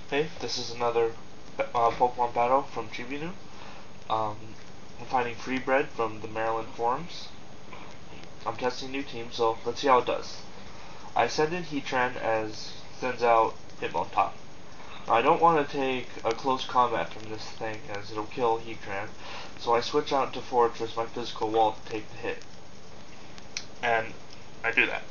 Hey, this is another Pokemon battle from Chibinu. I'm finding Freebread from the Maryland forums. I'm testing a new team, so let's see how it does. I send in Heatran as sends out Hitmontop. Now, I don't want to take a close combat from this thing as it'll kill Heatran, so I switch out to Fortress, my physical wall, to take the hit. And I do that.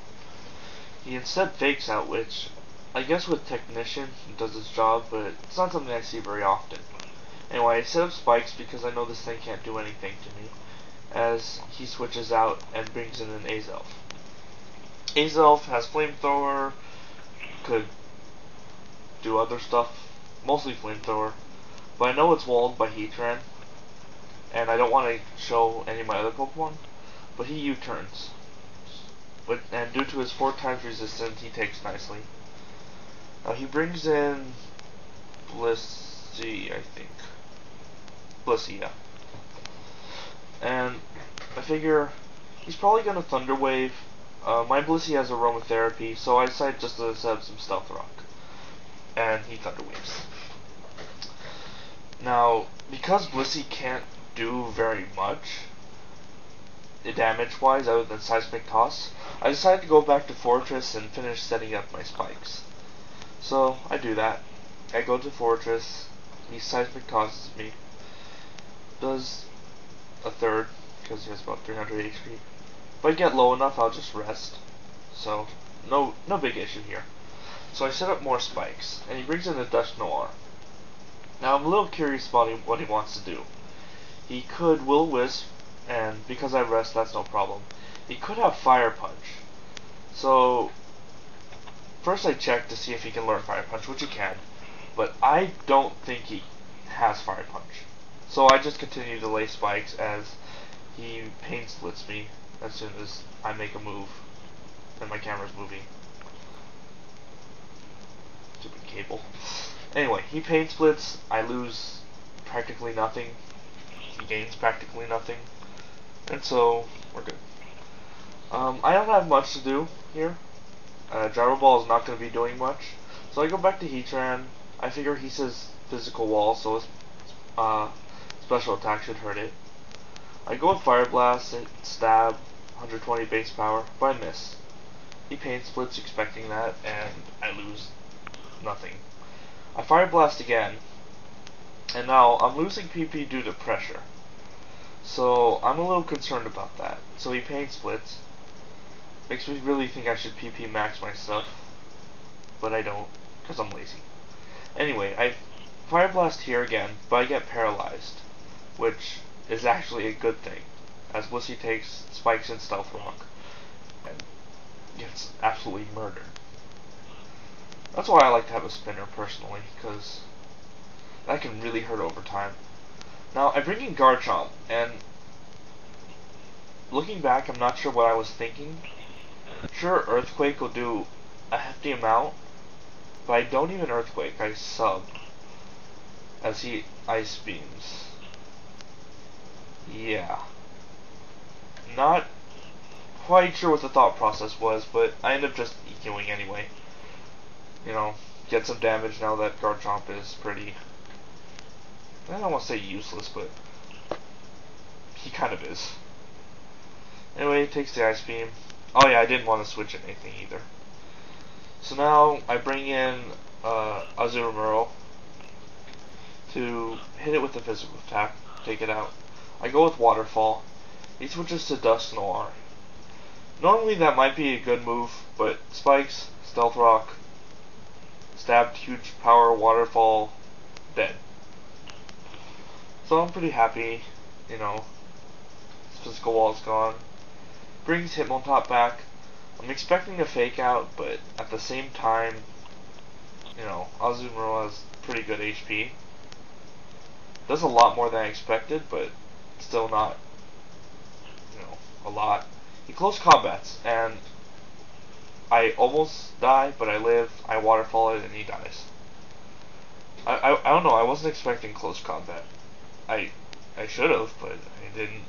He instead fakes out, which I guess with Technician it does its job, but it's not something I see very often. Anyway, I set up spikes because I know this thing can't do anything to me, as he switches out and brings in an Azelf. Azelf has Flamethrower, could do other stuff, mostly Flamethrower, but I know it's walled by Heatran, and I don't want to show any of my other Pokemon, but he U-turns. And due to his 4 times resistance, he takes nicely. Now he brings in Blissey, I think. Blissey, yeah. And I figure he's probably gonna Thunder Wave. My Blissey has Aromatherapy, so I decided just to set up some Stealth Rock. And he Thunder Waves. Now, because Blissey can't do very much damage-wise other than Seismic Toss, I decided to go back to Fortress and finish setting up my spikes. So, I do that. I go to Fortress, he Seismic Tosses me, does a third, because he has about 300 HP. If I get low enough, I'll just rest. So, no big issue here. So I set up more spikes, and he brings in a Dust Noir. Now, I'm a little curious about what he wants to do. He could Will-O-Wisp, and because I rest, that's no problem. He could have Fire Punch. So, first I check to see if he can learn Fire Punch, which he can, but I don't think he has Fire Punch. So I just continue to lay spikes as he Pain Splits me as soon as I make a move and my camera's moving. Stupid cable. Anyway, he Pain Splits, I lose practically nothing, he gains practically nothing, and so we're good. I don't have much to do here. Gyro Ball is not going to be doing much. So I go back to Heatran. I figure he says physical wall, so his special attack should hurt it. I go with Fire Blast, stab, 120 base power, but I miss. He Pain Splits expecting that, and I lose nothing. I Fire Blast again, and now I'm losing PP due to pressure. So I'm a little concerned about that. So he Pain Splits. Makes me really think I should PP max my stuff, but I don't, because I'm lazy. Anyway, I Fire Blast here again, but I get paralyzed, which is actually a good thing, as Blissey takes spikes and Stealth Rock, and gets absolutely murdered. That's why I like to have a spinner, personally, because that can really hurt over time. Now, I bring in Garchomp, and looking back, I'm not sure what I was thinking. Sure, Earthquake will do a hefty amount, but I don't even Earthquake, I sub, as he Ice Beams. Yeah. Not quite sure what the thought process was, but I end up just EQing anyway. You know, get some damage now that Garchomp is pretty, I don't want to say useless, but he kind of is. Anyway, he takes the Ice Beam. Oh yeah, I didn't want to switch anything either. So now I bring in Azumarill to hit it with a physical attack, take it out. I go with Waterfall. He switches to Dust Noir. Normally that might be a good move, but Spikes, Stealth Rock, stabbed, huge power, Waterfall, dead. So I'm pretty happy, you know, his physical wall is gone. Brings Hitmontop back. I'm expecting a fake out, but at the same time, you know, Azumarill has pretty good HP. Does a lot more than I expected, but still not, you know, a lot. He close combats, and I almost die, but I live. I waterfall it, and he dies. I don't know. I wasn't expecting close combat. I should have, but I didn't.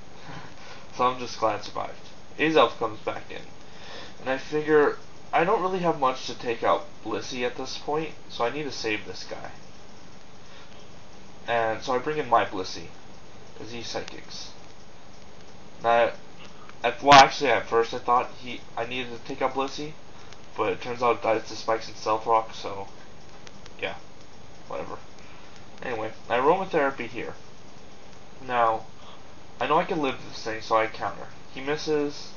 So I'm just glad I survived. Azelf comes back in, and I figure I don't really have much to take out Blissey at this point, so I need to save this guy. And so I bring in my Blissey, because he's psychics. Now, actually at first I thought I needed to take out Blissey, but it turns out it dies to spikes and stealth rock, so yeah, whatever. Anyway, I aromatherapy here. Now, I know I can live this thing, so I counter. He misses,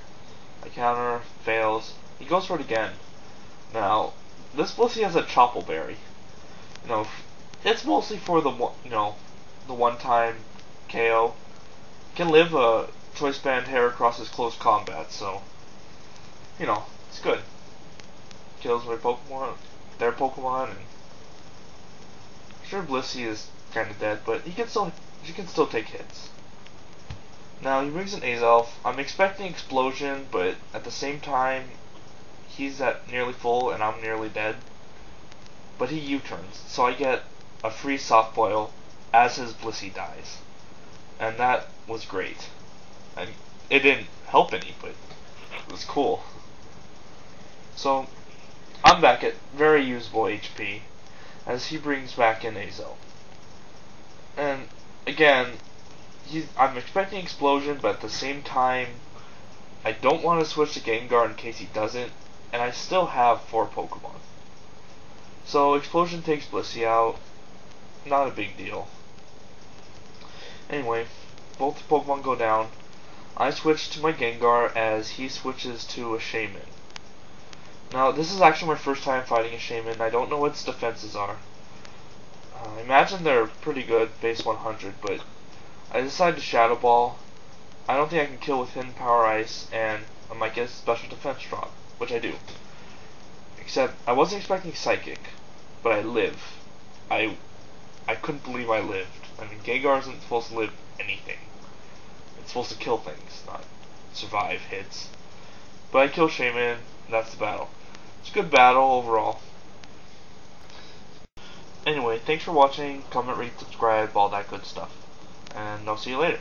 I counter, fails, he goes for it again. Now, this Blissey has a Choppleberry. You know, it's mostly for the the one-time KO. Can live a choice band Heracross's close combat, so it's good. Kills my Pokemon, their Pokemon, and sure Blissey is kind of dead, but he can still take hits. Now he brings an Azelf. I'm expecting Explosion, but at the same time, he's at nearly full and I'm nearly dead. But he U-turns, so I get a free Soft Boil as his Blissey dies, and that was great. And it didn't help any, but it was cool. So I'm back at very usable HP as he brings back in Azelf. And again, I'm expecting Explosion, but at the same time, I don't want to switch to Gengar in case he doesn't, and I still have 4 Pokemon. So Explosion takes Blissey out, not a big deal. Anyway, both Pokemon go down. I switch to my Gengar as he switches to a Shaman. Now, this is actually my first time fighting a Shaman. I don't know what its defenses are. I imagine they're pretty good, base 100, but I decided to Shadow Ball. I don't think I can kill with Hidden Power Ice, and I might get a special defense drop, which I do. Except, I wasn't expecting Psychic, but I live. I couldn't believe I lived. I mean, Gengar isn't supposed to live anything. It's supposed to kill things, not survive hits. But I kill Shaman, and that's the battle. It's a good battle overall. Anyway, thanks for watching. Comment, rate, subscribe, all that good stuff. And I'll see you later.